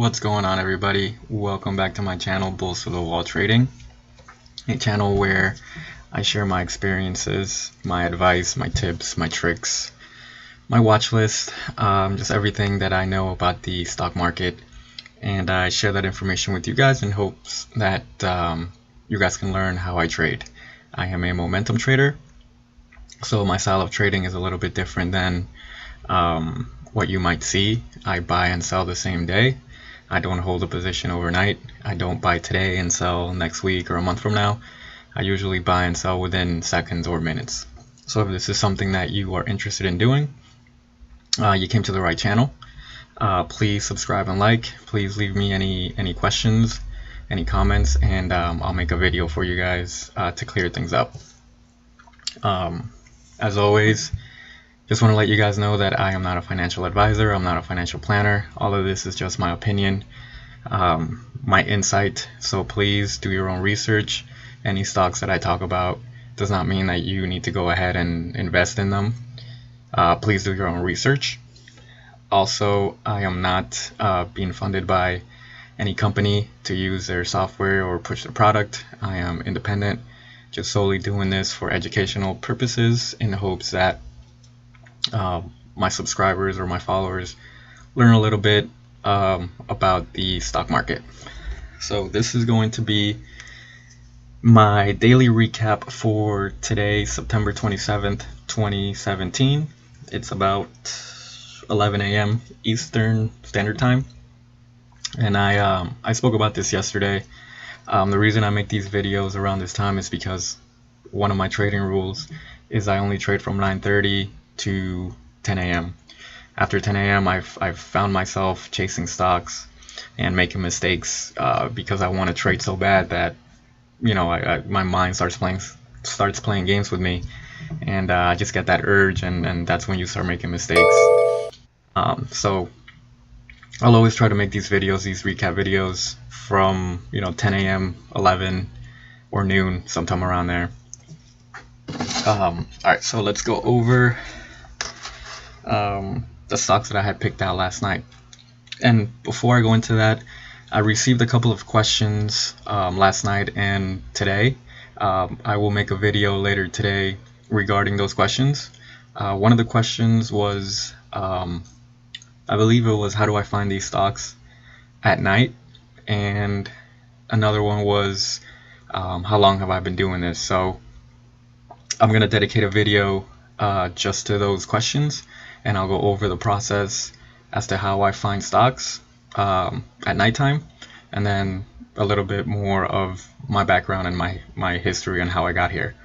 What's going on, everybody? Welcome back to my channel, Bulls to the Wall Trading, a channel where I share my experiences, my advice, my tips, my tricks, my watch list, just everything that I know about the stock market, and I share that information with you guys in hopes that you guys can learn how I trade. I am a momentum trader, so my style of trading is a little bit different than what you might see. I buy and sell the same day. I don't hold a position overnight. I don't buy today and sell next week or a month from now. I usually buy and sell within seconds or minutes. So if this is something that you are interested in doing, you came to the right channel. Please subscribe and like. Please leave me any questions, any comments, and I'll make a video for you guys to clear things up. As always, just want to let you guys know that I am not a financial advisor. I'm not a financial planner. All of this is just my opinion, my insight. So please do your own research. Any stocks that I talk about does not mean that you need to go ahead and invest in them. Please do your own research. Also, I am not being funded by any company to use their software or push their product. I am independent, just solely doing this for educational purposes in the hopes that my subscribers or my followers learn a little bit about the stock market. So this is going to be my daily recap for today, September 27th, 2017. It's about 11 a.m. Eastern Standard Time, and I spoke about this yesterday. The reason I make these videos around this time is because one of my trading rules is I only trade from 9:30 to 10 a.m. After 10 a.m. I've found myself chasing stocks and making mistakes because I want to trade so bad that my mind starts playing games with me, and I just get that urge, and that's when you start making mistakes. So I'll always try to make these videos, these recap videos, from 10 a.m., 11 or noon, sometime around there. Alright, so let's go over the stocks that I had picked out last night. And before I go into that, I received a couple of questions last night and today. I will make a video later today regarding those questions. One of the questions was, I believe it was, how do I find these stocks at night? And another one was, how long have I been doing this? So I'm going to dedicate a video just to those questions, and I'll go over the process as to how I find stocks at nighttime, and then a little bit more of my background and my history and how I got here.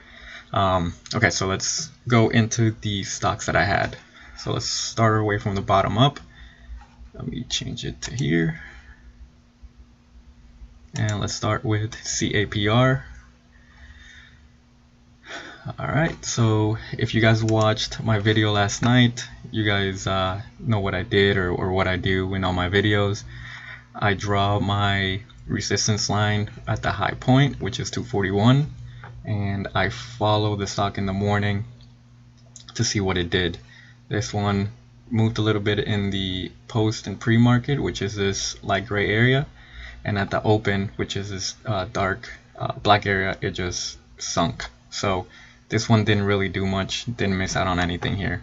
Okay, so let's go into the stocks that I had. So let's start away from the bottom up. Let me change it to here. And let's start with CAPR. Alright, so if you guys watched my video last night, you guys know what I did or what I do in all my videos. I draw my resistance line at the high point, which is 241, and I follow the stock in the morning to see what it did. This one moved a little bit in the post and pre-market, which is this light gray area, and at the open, which is this dark black area, it just sunk. So this one didn't really do much, didn't miss out on anything here.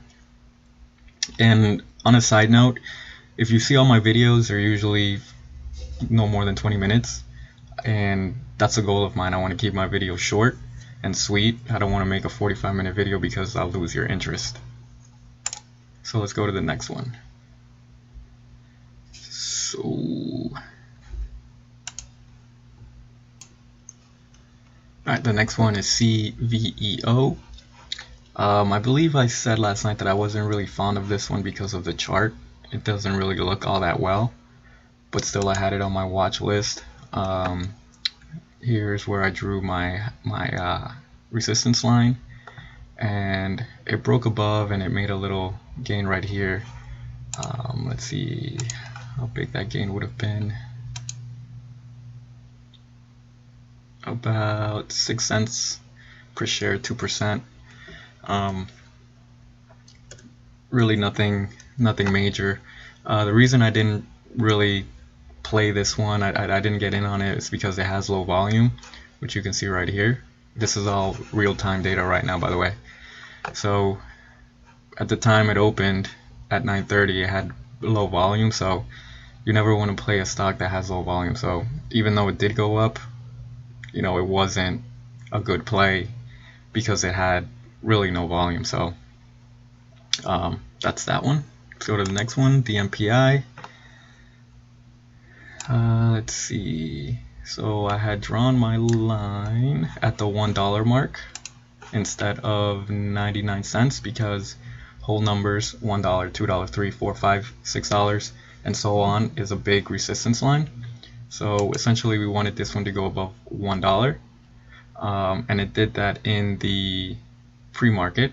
And on a side note, if you see all my videos, they're usually no more than 20 minutes, and that's a goal of mine. I want to keep my videos short and sweet. I don't want to make a 45-minute video because I'll lose your interest. So let's go to the next one. Alright, the next one is CVEO. I believe I said last night that I wasn't really fond of this one because of the chart. It doesn't really look all that well, but still I had it on my watch list. Here's where I drew my resistance line, and it broke above and it made a little gain right here. Let's see how big that gain would have been. About 6 cents per share, 2%. Really nothing major. The reason I didn't really play this one. I didn't get in on it. It's because it has low volume, which you can see right here. This is all real-time data right now, by the way. So at the time it opened at 9:30, it had low volume, so you never want to play a stock that has low volume. So even though it did go up, you know, it wasn't a good play because it had really no volume. So that's that one. Let's go to the next one, the MPI. Let's see. So I had drawn my line at the $1 mark instead of 99 cents because whole numbers, $1, $2, $3, $4, $5, $6, and so on, is a big resistance line. So essentially we wanted this one to go above $1, and it did that in the pre-market.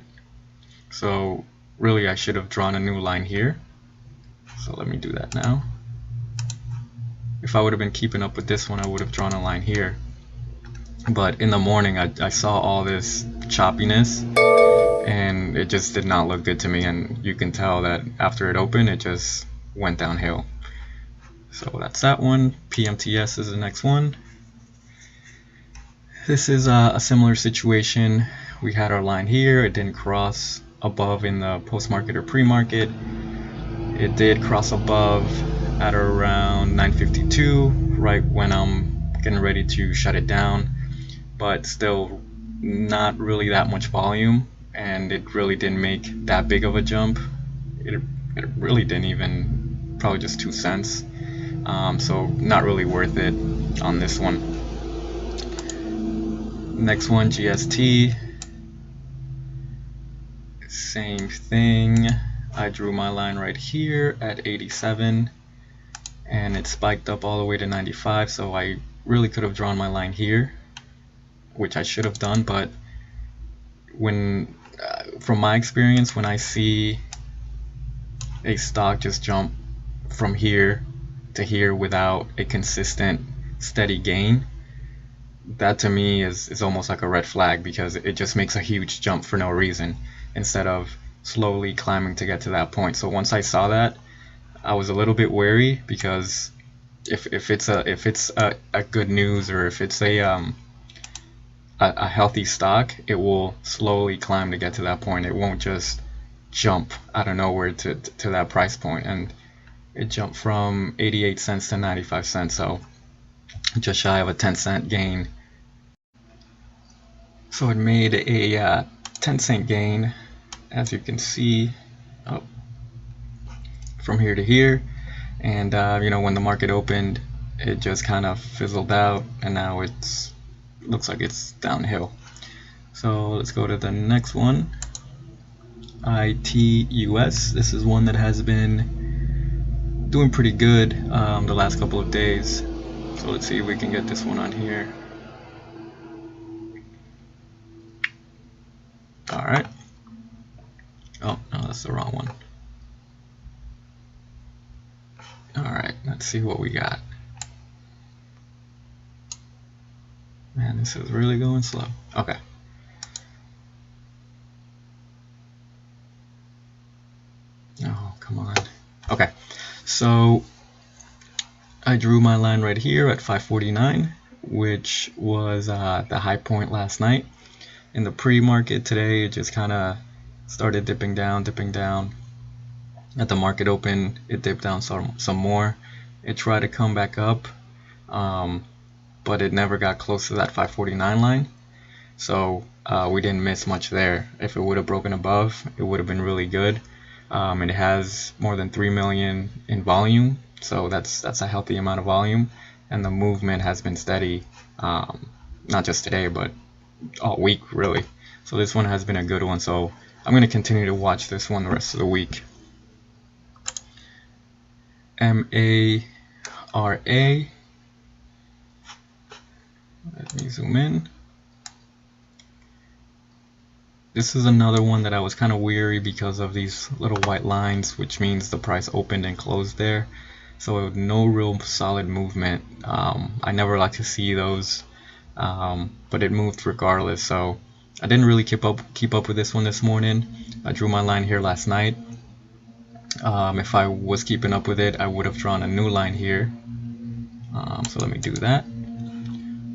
So really I should have drawn a new line here. So let me do that now. If I would have been keeping up with this one, I would have drawn a line here. But in the morning, I saw all this choppiness, and it just did not look good to me. And you can tell that after it opened, it just went downhill. So that's that one. PMTS is the next one. This is a similar situation. We had our line here. It didn't cross above in the post-market or pre-market. It did cross above at around 9:52, right when I'm getting ready to shut it down, but still not really that much volume, and it really didn't make that big of a jump. It really didn't even, probably just 2 cents. So not really worth it on this one. Next one, GST. Same thing. I drew my line right here at 87, and it spiked up all the way to 95, so I really could have drawn my line here, which I should have done. But when from my experience, when I see a stock just jump from here to here without a consistent steady gain, that to me is almost like a red flag, because it just makes a huge jump for no reason instead of slowly climbing to get to that point. So once I saw that, I was a little bit wary, because if it's a good news, or if it's a healthy stock, it will slowly climb to get to that point. It won't just jump out of nowhere to that price point. And it jumped from 88 cents to 95 cents, so just shy of a 10-cent gain. So it made a 10-cent gain, as you can see, from here to here. And you know, when the market opened, it just kind of fizzled out, and now it's looks like it's downhill. So let's go to the next one, ITUS. This is one that has been doing pretty good the last couple of days. So let's see if we can get this one on here. Alright. Oh, no, that's the wrong one. Alright, let's see what we got. Man, this is really going slow. Okay. Oh, come on. Okay, so I drew my line right here at 549, which was the high point last night. In the pre-market today, it just kind of started dipping down. At the market open, it dipped down some more. It tried to come back up, but it never got close to that 549 line. So we didn't miss much there. If it would have broken above, it would have been really good. It has more than 3 million in volume, so that's a healthy amount of volume, and the movement has been steady, not just today, but all week really. So this one has been a good one, so I'm going to continue to watch this one the rest of the week. MARA. Let me zoom in. This is another one that I was kind of weary because of these little white lines, which means the price opened and closed there. So no real solid movement. I never like to see those, but it moved regardless. So I didn't really keep up with this one this morning. I drew my line here last night. If I was keeping up with it, I would have drawn a new line here, So let me do that.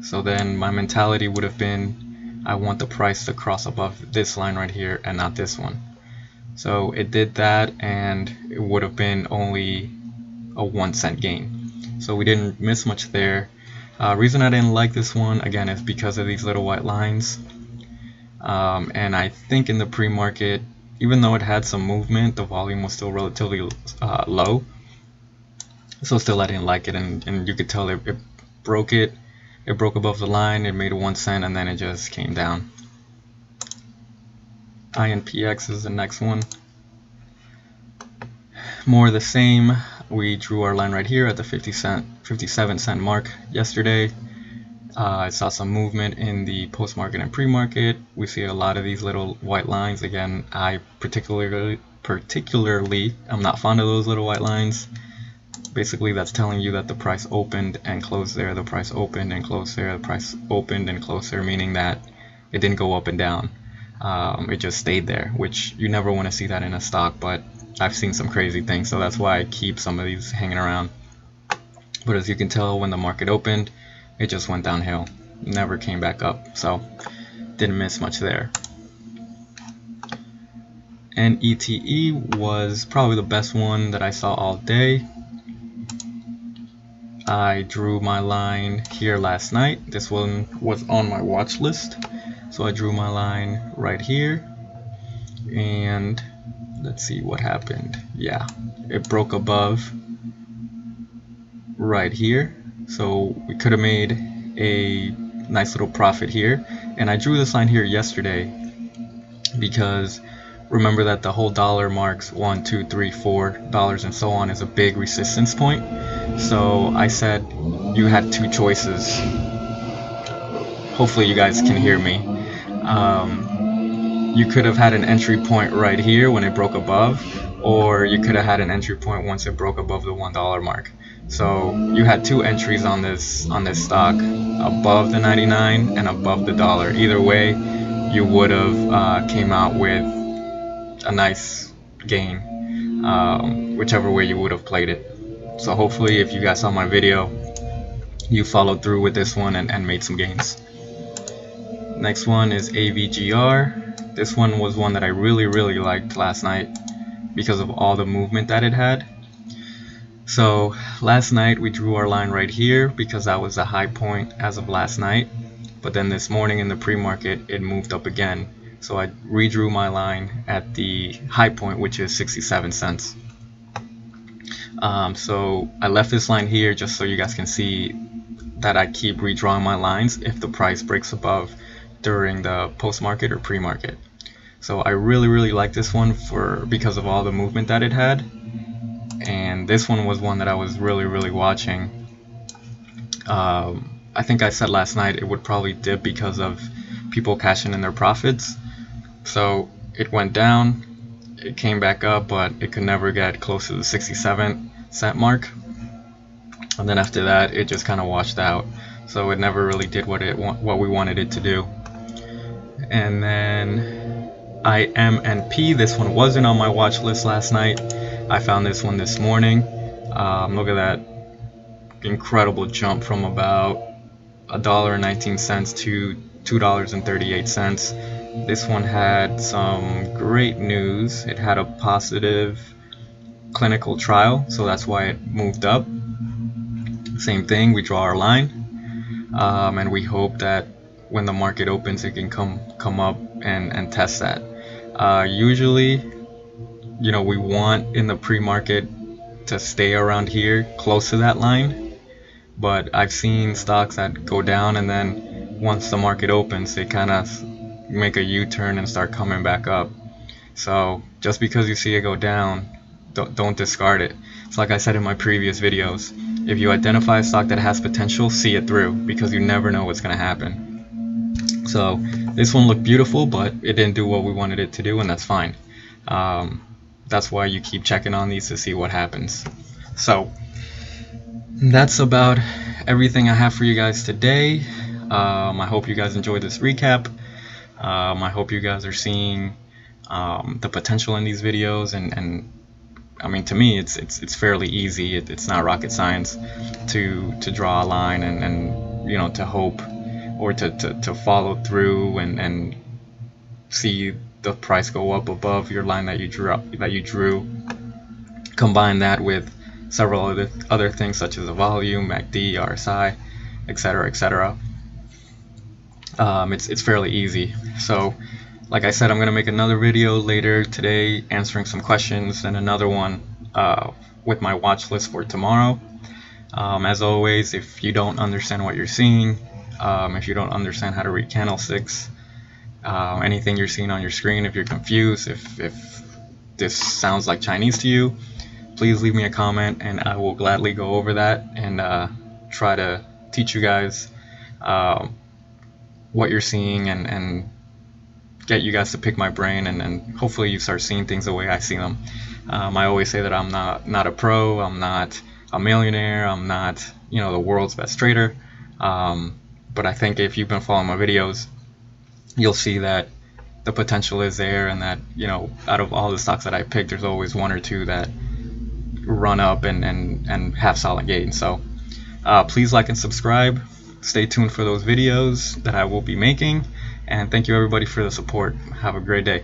So then my mentality would have been, I want the price to cross above this line right here and not this one. So it did that, and it would have been only a 1 cent gain. So we didn't miss much there. Reason I didn't like this one, again, is because of these little white lines. And I think in the pre-market, even though it had some movement, the volume was still relatively low. So still I didn't like it, and you could tell it broke it. It broke above the line, it made 1 cent, and then it just came down. INPX is the next one. More of the same. We drew our line right here at the 57 cent mark yesterday. I saw some movement in the post-market and pre-market. We see a lot of these little white lines. Again, I particularly, I'm not fond of those little white lines. Basically, that's telling you that the price opened and closed there, the price opened and closed there, the price opened and closed there, meaning that it didn't go up and down. It just stayed there, which you never want to see that in a stock, but I've seen some crazy things, so that's why I keep some of these hanging around. But as you can tell, when the market opened, it just went downhill, never came back up, so didn't miss much there. And ETE was probably the best one that I saw all day. I drew my line here last night. This one was on my watch list, so I drew my line right here, and let's see what happened. Yeah, it broke above right here, so we could have made a nice little profit here. And I drew this line here yesterday because remember that the whole dollar marks $1, $2, $3, $4 and so on is a big resistance point. So I said you had two choices. Hopefully you guys can hear me. You could have had an entry point right here when it broke above, or you could have had an entry point once it broke above the $1 mark. So you had two entries on this stock, above the 99 and above the dollar. Either way, you would have came out with a nice gain, whichever way you would have played it. So hopefully, if you guys saw my video, you followed through with this one and made some gains. Next one is AVGR. This one was one that I really liked last night because of all the movement that it had. So last night we drew our line right here because that was the high point as of last night, but then this morning in the pre-market it moved up again, so I redrew my line at the high point, which is 67 cents. So I left this line here just so you guys can see that I keep redrawing my lines if the price breaks above during the post-market or pre-market. So I really like this one because of all the movement that it had. And this one was one that I was really watching. I think I said last night it would probably dip because of people cashing in their profits. So it went down, it came back up, but it could never get close to the 67 cent mark. And then after that, it just kind of washed out. So it never really did what we wanted it to do. And then IMNP, this one wasn't on my watch list last night. I found this one this morning. Look at that incredible jump from about $1.19 to $2.38. This one had some great news. It had a positive clinical trial, so that's why it moved up. Same thing, we draw our line, and we hope that when the market opens it can come up and test that. Usually, you know, we want in the pre-market to stay around here close to that line, but I've seen stocks that go down and then once the market opens they kind of make a U-turn and start coming back up. So just because you see it go down, don't discard it. It's like I said in my previous videos, if you identify a stock that has potential, see it through, because you never know what's going to happen. So this one looked beautiful, but it didn't do what we wanted it to do, and that's fine. That's why you keep checking on these to see what happens. So that's about everything I have for you guys today. I hope you guys enjoyed this recap. I hope you guys are seeing the potential in these videos and I mean, to me, it's fairly easy. It's not rocket science to draw a line and you know, to hope or to follow through and see the price go up above your line that you drew. Combine that with several other things such as the volume, MACD, RSI, etc., etc. It's fairly easy. So, like I said, I'm gonna make another video later today answering some questions, and another one with my watch list for tomorrow. As always, if you don't understand what you're seeing, if you don't understand how to read candlesticks, anything you're seeing on your screen, if you're confused, if this sounds like Chinese to you, please leave me a comment and I will gladly go over that and try to teach you guys what you're seeing and get you guys to pick my brain, and hopefully you start seeing things the way I see them. I always say that I'm not a pro, I'm not a millionaire, I'm not, you know, the world's best trader, but I think if you've been following my videos, you'll see that the potential is there, and that, you know, out of all the stocks that I picked, there's always one or two that run up and have solid gains. So please like and subscribe. Stay tuned for those videos that I will be making, and thank you everybody for the support. Have a great day.